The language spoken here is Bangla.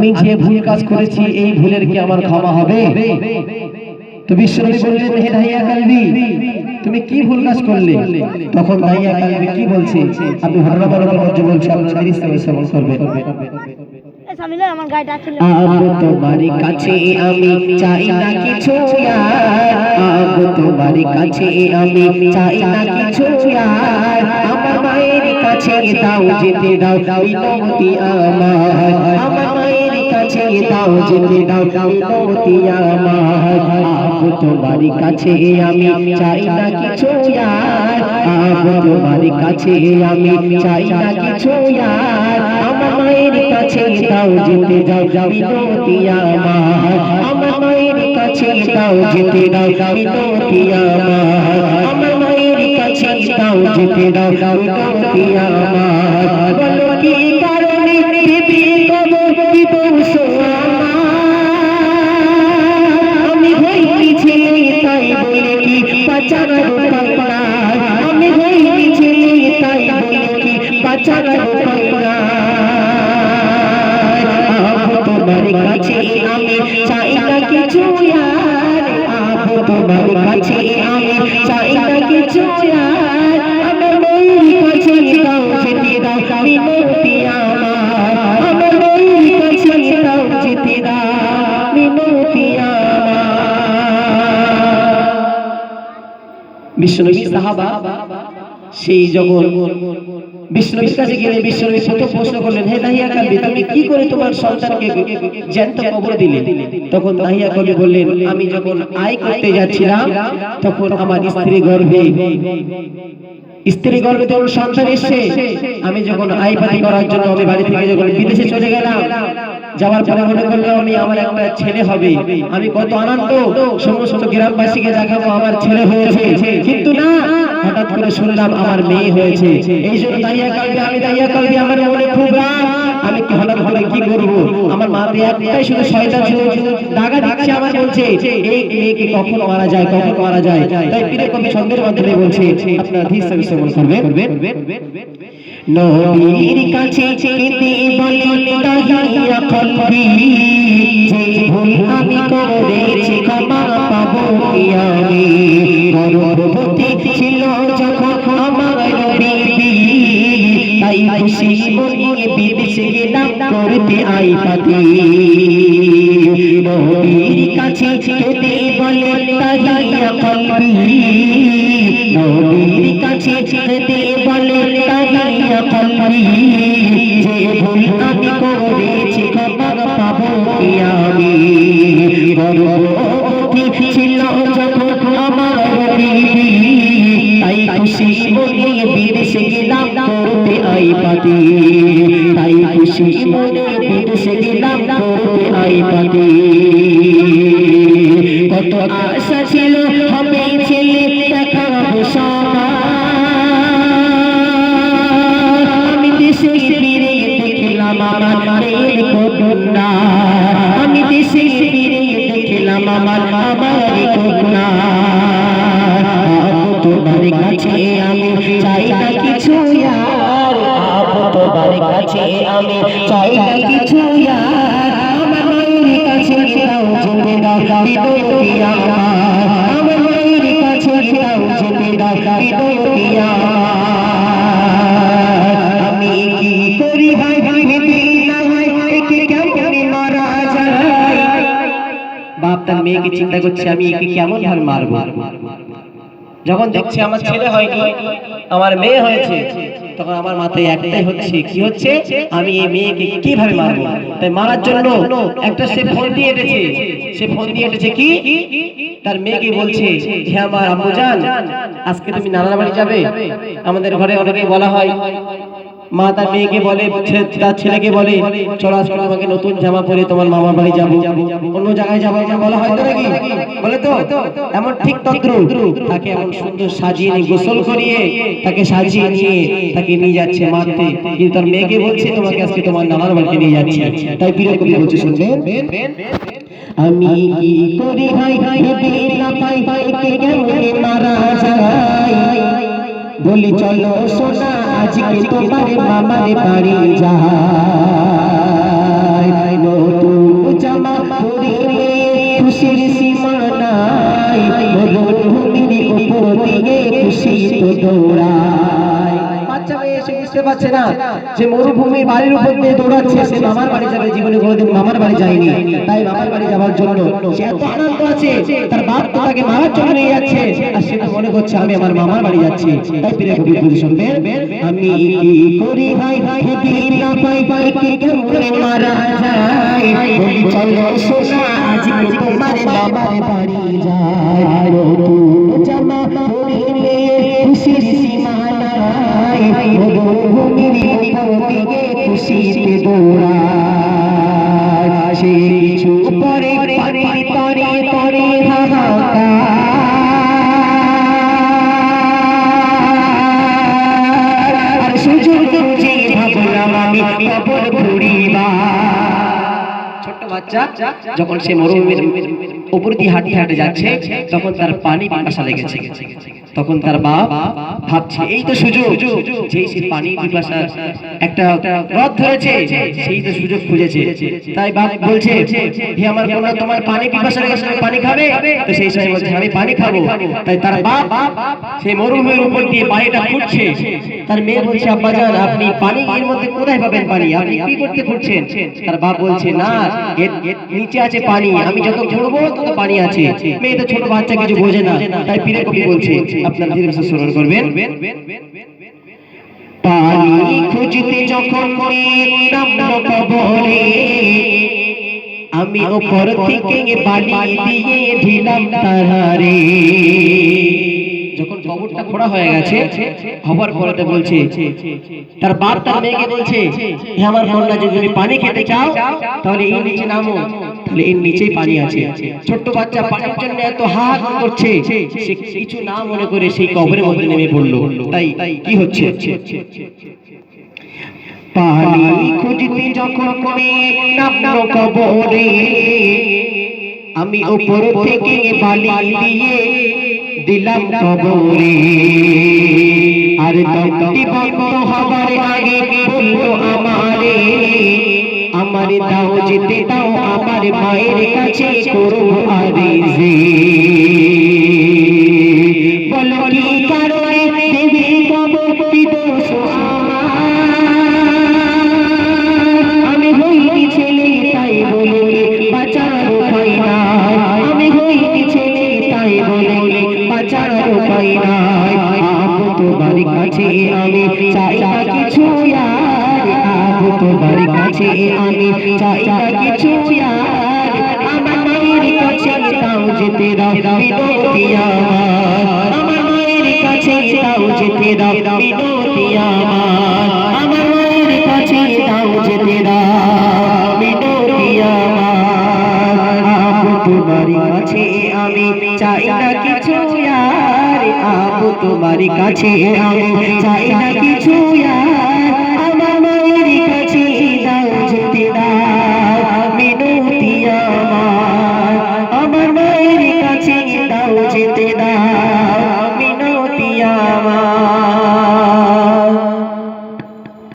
আমি যে ভুল কাজ করেছি এই ভুলের কি আমার ক্ষমা হবে? তো বিশ্বনবী বললেন, হে দাহিয়া কালবি, তুমি কি ভুল কাজ করলে? তখন দাহিয়া কালবি কি বলছে? আপনি ঘটনা বলার মধ্যে বলছে, আপনারা ইসলামে শ্রবণ করবেন। আবু তোমার কাছে আমি চাই না কিছু, আবু তোমার কাছে আমি চাই না কিছু, আমার মায়ের কাছে দাও যেতে দাও বিনতি আমার, আমার মায়ের কাছে দাও যেতে দাও বিনতি আমার। আবু তোমার কাছে আমি চাই না কিছু, আবু তোমার কাছে আমি চাই না কিছু, আমার মায়ের কাছে দাও যেতে দাও বিনতি আমার, আমার মায়ের কাছে দাও যেতে দাও বিনতি আমার, আমার মায়ের কাছে দাও যেতে দাও বিনতি আমার। বলো কি কারণে বিবি কবর দিবস আমি হইছি ছেলে তাই বলে কি বাঁচানোর উপায় নাই, আমি হইছি ছেলে তাই বলে কি বাঁচানোর উপায় নাই। আবু তোমার কাছে আমি চাই না কিছু, আবু তোমার কাছে আমি চাই না কিছু, আমার মায়ের কাছে দাও যেতে দাও বিনতি আমার, আমার মায়ের কাছে দাও যেতে দাও বিনতি আমার। বিশ্বনবী সাহাবা সেই যখন বিশ্বনবীর কাছে গেলে বিশ্বনবী প্রথম প্রশ্ন করলেন, হে দাহিয়া কালবি, তুমি কি করে তোমার সন্তানকে জ্যান্ত কবর দিলে? তখন দাহিয়া কালবি বললেন, আমি যখন আয় করতে যাচ্ছিলাম তখন আমার স্ত্রী গর্ভে যখন সন্তান এসছে, আমি যখন আয় পাতি করার জন্য আমি বাড়ি থেকে যখন বিদেশে চলে গেলাম, যাওয়ার পরে মনে করলাম আমি আমার একটা ছেলে হবে, আমি কত আনন্দ সমস্ত গ্রামবাসীকে দেখাবো আমার ছেলে হয়েছে, কিন্তু না, হঠাৎ করে শুনলাম আমার মেয়ে হয়েছে। এই জন্য দাহিয়া কালবি আমার মনে খুব রাগ, আমি হঠাৎ করে কি করবো? আমার মাতে একটাই শুধু শয়তান শুধু দাগা দিচ্ছে, আমার বলছে এই মেয়েকে কখন মারা যায়, কখন মারা যায়। তাই পীরে কবি ছন্দের মাধ্যমে বলছে, আপনারা ধীর স্থির শ্রবণ করবেন। নবীর কাছে যেতে বলে দাহিয়া কালবি, যে ভুল আমি করেছি ক্ষমা পাবো কি আমি? গর্ভবতী ছিল যখন আমার নবী, তাই খুশি মনে বিদেশে গেলাম করতে আই পাতি। নবীর কাছে যেতে বলে দাহিয়া কালবি, নবীর কাছে যেতে বলে দাহিয়া কালবি, যে ভুল আমি করেছি ক্ষমা পাবো কি আমি? গর্ভবতী ছিল যখন আমার নবী, তাই খুশি মনে বিদেশে গেলাম করতে আই পাতি, তাই খুশি মনে বিদেশে গেলাম করতে আই পাতি। কত আশা ছিল হবে ছেলে দেখাবো সবার, আমি দেশে ফিরে দেখলাম আমার মায়ের কন্যা, আমি দেশে ফিরে দেখলাম আমার কন্যা। আবু তোমার কাছে আমি চাই না কিছু, আবু তোমার কাছে আমি চাই না কিছু, আমার মায়ের কাছে দাও যেতে দাও বিনতি আমার, আমার মায়ের কাছে দাও যেতে দাও বিনতি আমার। আমি কি করি ভাই ভেবে না হয় একে কেমন মারা যায়? বাপ তার মেয়েকে চিন্তা করছে আমি একে কেমন ভাবে মারবো। যখন দেখছে আমার ছেলে হয়নি, আমার মেয়ে হয়েছে, তখন আমার মাথায় একটাই হচ্ছে, কি হচ্ছে? আমি এই মেয়েকে কিভাবে মারবো। তাই মারার জন্য একটা সে ফোন দিয়ে এসেছে, সে ফোন দিয়ে এসেছে কি তার মেয়েকে বলছে, হে আমার আম্মুজান, আজকে তুমি নানার বাড়ি যাবে? আমাদের ঘরে অনেকে বলা হয়, মা তার মেয়েকে বলে, তার ছেলেকে বলে, চলো আজকে তোমাকে নতুন জামা পরে তোমার মামার বাড়ি যাবো, অন্য জায়গায় যাবো, বলা হয় তো নাকি? বলে তো, এমন ঠিক তন্ত্র। তাকে এমন সুন্দর সাজিয়ে নিয়ে গোসল করিয়ে তাকে সাজিয়ে নিয়ে তাকে নিয়ে যাচ্ছে মারতে, কিন্তু তার মেয়েকে বলছে তোমাকে আজকে তোমার নানার বাড়িতে নিয়ে যাচ্ছে। তাই পীরে কবি বলছে, শুনবেন, আমি কি করি ভাই ভেবে না পাই একে কেমনে মারা যায়? বলি চলো সোনা আজকে তোমার মামার বাড়ি যাই, পারছে না যে মরুভূমি বাড়ির উপর দিয়ে দৌড়াচ্ছে, সে মামার বাড়ি যাবে, জীবনে কোনোদিন মামার বাড়ি যায়নি, তাই মামার বাড়ি যাওয়ার জন্য সে এত আনন্দ আছে, তার বাপ তো তাকে মারার জন্য নিয়ে যাচ্ছে, আর সে তো মনে করছে আমি আমার মামার বাড়ি যাচ্ছি। তাই প্রিয় কবি বুঝে শুনবেন, আমি কি করি ভাই যদি না পাই পাই কি কেমনে মারা যায়, বলি চলো সোনা আজকে তোমার মামার বাড়ি যায়, নতুন জামা পরিলে খুশির সীমা নাই, মরুভূমির উপর দিকে খুশিতে দৌড়ায়, সে কিছু পরে পরে পরে পরে হাহাকার, আর সুযোগ বুঝে ভাবলাম আমি কবর ঘুরিবা। ছোট্ট বাচ্চা যখন সে মরুভূমির উপর দিয়ে হাঁটতে হাঁটতে যাচ্ছে, তখন তার পানি পিপাসা লেগেছে। তখন তার বাপ ভাবছে এই তো সুযোগ, যেই সে পানি পিপাসার একটা রথ ধরেছে, সেই তো সুযোগ খুঁজেছে। তাই বাপ বলছে, হে আমার কন্যা, তোমার পানি পিপাসা লেগেছে, তুমি পানি খাবে? তো সেই সময় বলছে আমি পানি খাবো। তাই তার বাপ সেই মরুভূমির উপর দিয়ে পানিটা খুঁজছে। তার মেয়ে বলছে, আব্বাজান আপনি পানি এর মধ্যে কোথায় পাবেন পানি, আপনি কি করতে খুঁজছেন? তার বাপ বলছে, না এর নিচে আছে পানি, আমি যত ঘুরবো তত পানি আছে। মেয়ে তো ছোট বাচ্চা, কিছু বোঝে না। তাই পীরে কবি বলছে, আপনার ধীরে ধীরে স্মরণ করবেন, পানি খুঁজতে যখন নামলো কবরে, আমি উপর থেকে বালি দিয়ে ঢিলাম তাহারে। যখন কবরটা খোঁড়া হয়ে গেছে, হবার পরে বলছে, তার বাপ তার মেয়েকে বলছে, হে আমার কন্যা, যদি তুমি পানি খেতে চাও তাহলে এই নিচে নামো, তাহলে এর নিচেই পানি আছে। ছোট্ট বাচ্চা পানির জন্য এত হাহাকার করছে, সে কিছু না মনে করে সেই কবরের মধ্যে নেমে পড়লো। তাই কি হচ্ছে, পানি খুঁজতে যখন নামলো কবরে, আমি উপর থেকে বালি দিয়ে দিলাম কবরে, আর দমটি বন্ধ হবার আগে বললো আমারে, আমারে দাও যেতে দাও আমার মায়ের কাছে করবো আরজি। বলো কি কারণে দেবী কবরটি দোষ আমার, আমি হইনি ছেলে তাই বলে বাঁচার উপায় নাই, আমি হইনি ছেলে তাই বলে বাঁচার উপায় নাই। আবু তোমার কাছে আমি চাই না কিছু আর, আবু তোমার কাছে আমি চাই না কিছু আর, আমার মায়ের কাছে তাও যেতে দাও বিনতি আমার, আমার মায়ের কাছে তাও যেতে দাও বিনতি আমার, আমার মায়ের কাছে তাও যেতে দাও বিনতি আমার। আবু তোমার কাছে আমি চাই না কিছু আর, আবু তোমার কাছে আমি চাই না কিছু আর,